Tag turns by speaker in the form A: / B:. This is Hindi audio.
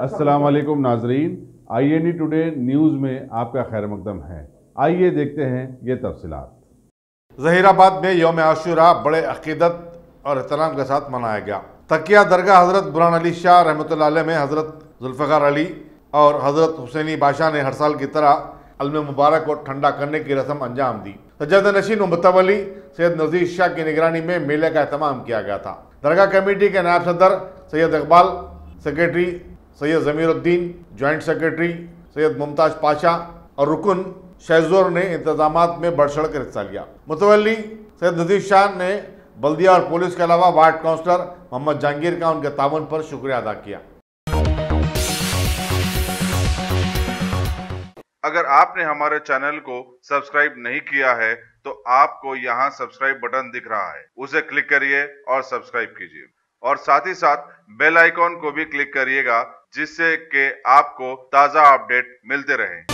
A: अस्सलाम वालेकुम नाजरीन, INE टुडे न्यूज़ में आपका खैर मकदम है। आइए देखते हैं ये तफसीलात।
B: जहीराबाद में यौम आशूरा बड़े अकीदत और एहतराम के साथ मनाया गया। तकिया दरगाह हज़रत बुरहान अली शाह रहमतुल्लाह अलैह में हज़रत जुल्फ़िकार अली और हज़रत हुसैनी बादशाह ने हर साल की तरह अलम मुबारक को ठंडा करने की रस्म अंजाम दी। सज्जाद नशीन व मुतवली सैयद नज़ीर शाह की निगरानी में मेले का एहतमाम किया गया था। दरगाह कमेटी के नायब सदर Syed Iqbal, secretary Syed Zamiruddin, joint secretary Syed Mumtaz Pasha और रुकन शहजोर ने इंतजामात में बढ़ चढ़ कर हिस्सा लिया। मुतवली सैयद नज़ीर शाह ने बल्दिया और पुलिस के अलावा वार्ड काउंसलर मोहम्मद जहांगीर का उनके ताउन पर शुक्रिया अदा किया।
C: अगर आपने हमारे चैनल को सब्सक्राइब नहीं किया है तो आपको यहाँ सब्सक्राइब बटन दिख रहा है, उसे क्लिक करिए और सब्सक्राइब कीजिए और साथ ही साथ बेल आइकॉन को भी क्लिक करिएगा जिससे कि आपको ताज़ा अपडेट मिलते रहें।